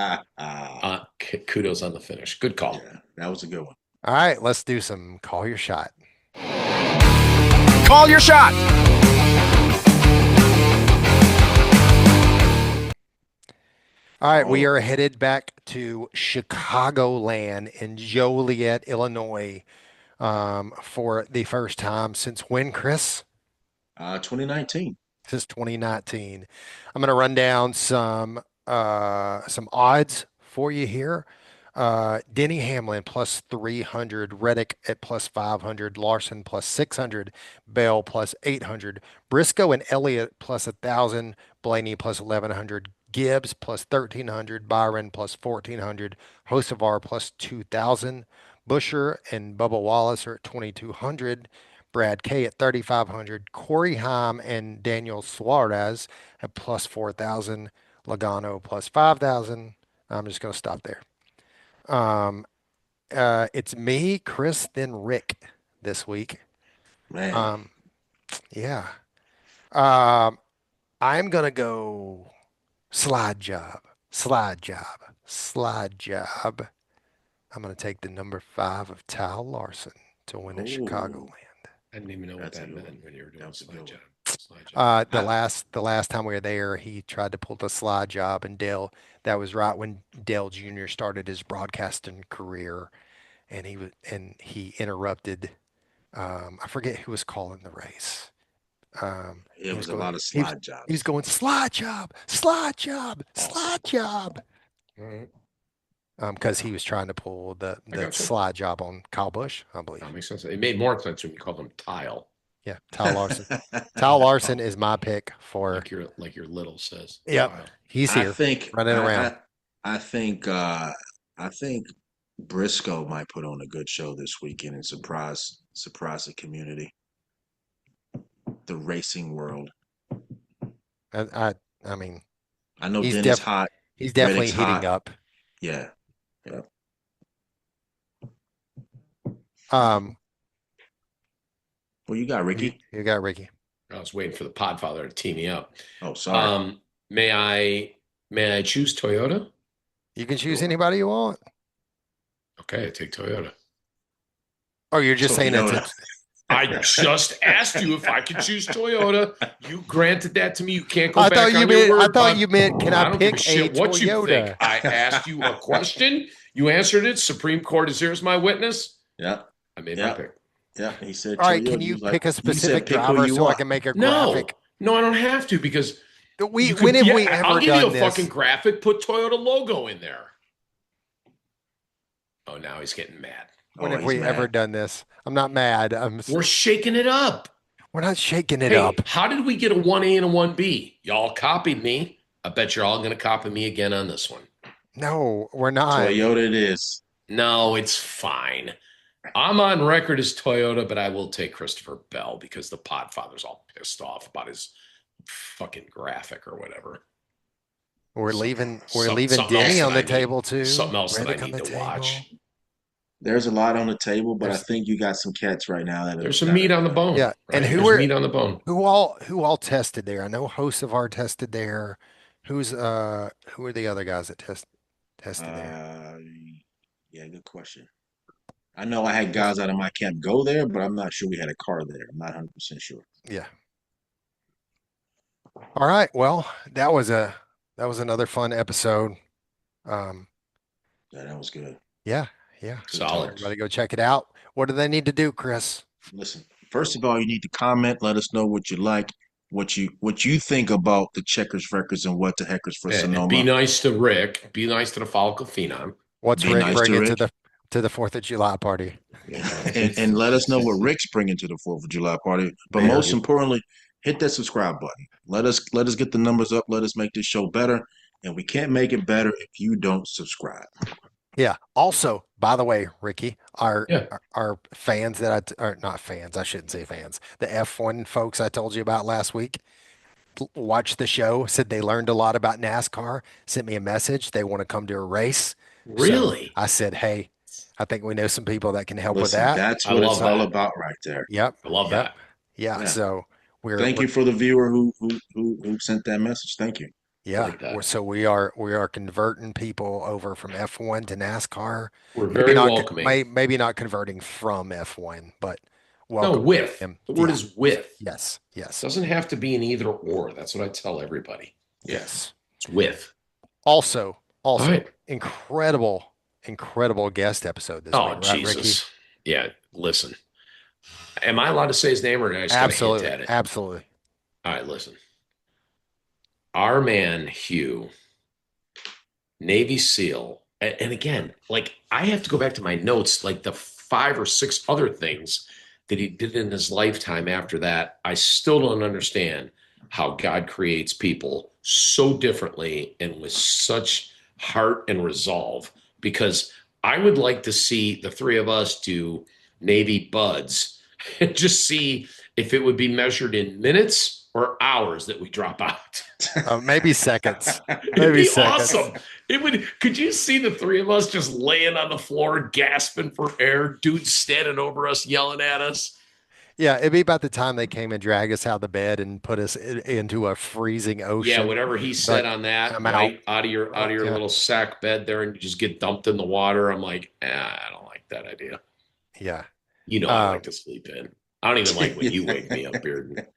Kudos on the finish. Good call. Yeah, that was a good one. All right, let's do some call your shot. Call your shot. All right, we Oh. are headed back to Chicagoland in Joliet, Illinois, for the first time since when, Chris? 2019. Since 2019. I'm going to run down some odds for you here. Denny Hamlin plus 300, Reddick at plus 500, Larson plus 600, Bell plus 800, Briscoe and Elliott plus 1,000, Blaney plus 1,100, Gibbs plus 1,300, Byron plus 1,400, Hocevar plus 2,000, Busher and Bubba Wallace are at 2,200. Brad K at 3,500, Corey Heim and Daniel Suarez at plus 4,000, Logano plus 5,000. I'm just going to stop there. It's me, Chris, then Rick this week. Man. Yeah. I'm going to go slide job. I'm going to take the number 5 of Tal Larson to win at Ooh. Chicagoland. I didn't even know what That's a that good meant one. when you were doing That was a slide good job. one. Slide job. The last time we were there, he tried to pull the slide job, and that was right when Dale Jr. started his broadcasting career, and he interrupted. I forget who was calling the race. It was a going, lot of he was, slide jobs. he was going slide job, slide job, slide job. All right. Because he was trying to pull the gotcha. slide job on Kyle Busch, I believe. That makes sense. It made more sense when you called him Tile, Yeah, Tal Larson. Tal Larson is my pick for. like your little says. Yep, Tile. he's here running around. I think Briscoe might put on a good show this weekend and surprise the community, the racing world. I mean, I know he's Dennis hot. He's definitely Reddick's heating hot. up. Yeah. Well, you got Ricky. You got Ricky. I was waiting for the Podfather to tee me up. Oh, sorry. May I choose Toyota? You can choose Sure. anybody you want. Okay, I take Toyota. Oh, you're just saying Toyota. that's I just asked you if I could choose Toyota. You granted that to me. You can't go I back thought you on your meant. word. I thought bud. you meant. Can I don't give pick a shit what you think. Toyota? I asked you a question. You answered it. Supreme Court is here as my witness. Yeah. I made my pick. Yeah. He said, All right, Toyota. can you He was pick a like, you said specific pick who driver you so I want. can make a No, graphic? no, I don't have to because When have we ever I'll give you done a this? fucking graphic. Put Toyota logo in there. Oh, now he's getting mad. When have he's we ever mad. done this? I'm not mad. We're shaking it up. We're not shaking it Hey, up. how did we get a 1A and a 1B? Y'all copied me. I bet you're all going to copy me again on this one. No, we're not. Toyota it is. No, it's fine. I'm on record as Toyota, but I will take Christopher Bell because the Podfather's all pissed off about his fucking graphic or whatever. We're leaving something Denny else on that the I need- table too. Something else that I Reddick on need the to table. watch. There's a lot on the table, but I There's- think you got some cats right now that There's some meat on the bone. Yeah, right? and There's meat on the bone. who all tested there? I know Hocevar tested there. Who are the other guys that tested there? Yeah, good question. I know I had guys out of my camp go there, but I'm not sure we had a car there. I'm not 100% sure. Yeah. All right. Well, that was another fun episode. Yeah, that was good. Yeah. Solid. Everybody go check it out. What do they need to do, Chris? Listen, first of all, you need to comment. Let us know what you like, what you think about the checkers records and what the heckers for Sonoma. And be nice to Rick. Be nice to the Falco Phenom. What's Be Rick nice to bringing Rick. to the 4th of July party? and let us know what Rick's bringing to the 4th of July party. But There. most importantly, hit that subscribe button. Let us get the numbers up. Let us make this show better. And we can't make it better if you don't subscribe. Yeah. Also, by the way, Ricky, our Yeah. fans are not fans. I shouldn't say fans. The F1 folks I told you about last week watched the show, said they learned a lot about NASCAR, sent me a message. They want to come to a race. Really? So I said, hey, I think we know some people that can help with Listen, that. that's I what love it's all that. about right there. Yep. I love Yep. that. Yeah. Yeah. So Thank we're you for the viewer who sent that message. Thank you. I yeah. like that. So we are converting people over from F1 to NASCAR. We're Maybe very not welcoming. maybe not converting from F1, but No, welcome with. them. The word Yeah. is with. Yes. Yes. Doesn't have to be an either or. That's what I tell everybody. Yeah. Yes. It's with. Also, All right. incredible guest episode this Oh, week, right, Ricky? Jesus. Yeah. Listen. Am I allowed to say his name or did I just got to hint Absolutely. at it? Absolutely. All right, listen. Our man, Hugh, Navy SEAL. And again, like I have to go back to my notes, like the 5 or 6 other things that he did in his lifetime after that. I still don't understand how God creates people so differently and with such heart and resolve. Because I would like to see the three of us do Navy buds and just see if it would be measured in minutes or hours that we drop out. Maybe seconds. It'd Maybe be seconds. awesome. It would. Could you see the three of us just laying on the floor, gasping for air, dudes standing over us, yelling at us? Yeah, it'd be about the time they came and dragged us out of the bed and put us into a freezing Yeah, ocean. whatever he said Like, on that, I'm out. right out of your Yeah, little sack bed there, and you just get dumped in the water. I'm like, I don't like that idea. yeah. You know, I like to sleep in. I don't even like when you wake me up, Beard.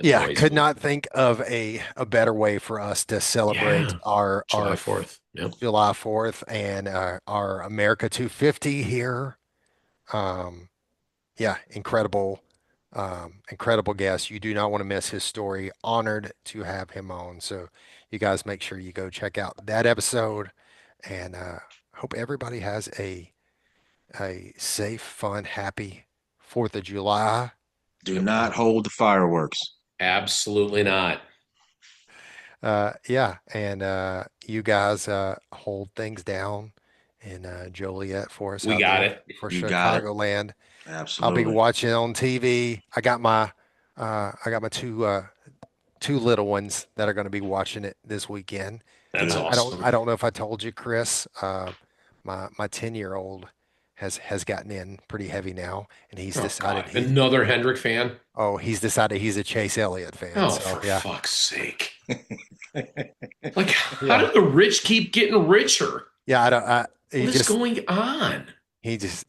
Yeah, could not think of a better way for us to celebrate Yeah, our July 4th. Yep. July 4th and our America 250 here. Um, yeah, incredible guest. You do not want to miss his story. Honored to have him on. So you guys make sure you go check out that episode and hope everybody has a safe, fun, happy 4th of July. Do not hold the fireworks. Absolutely not. Yeah, and you guys hold things down in Joliet for us We out got there it. for You got it. Chicagoland. I'll be Absolutely. watching on TV. I got my two little ones that are going to be watching it this weekend. That's Good. awesome. I don't know if I told you, Chris. My 10-year-old has gotten in pretty heavy now, and he's Oh, decided God. Another Hendrick fan. he's decided he's a Chase Elliott fan. Oh, So for yeah, fuck's sake. Like, how Yeah. do the rich keep getting richer? yeah. I don't. He What is just going on? he just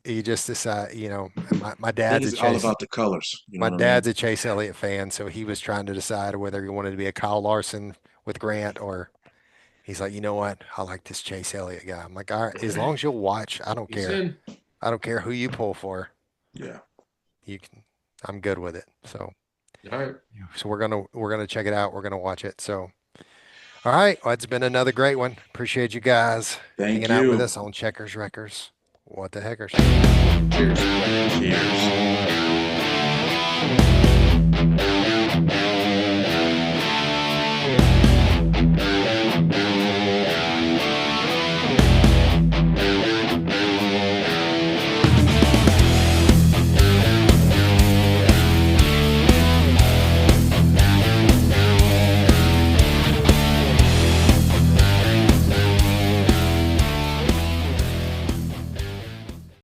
decided. My I think dad's a it's all Chase. about the colors. You know My what dad's a Chase Elliott fan, so he was trying to decide whether he wanted to be a Kyle Larson with Grant or he's like, you know what? I like this Chase Elliott guy. I'm like, all right, as long as you'll watch, I don't He's care. in. I don't care who you pull for. I mean? Yeah. You can, I'm good with it. So, All right. we're gonna check it out. We're gonna watch it. So, all right. Well, it's been another great one. Appreciate you guys Thank hanging out with you. us on Checkers Wreckers. What the heckers? Cheers. Cheers.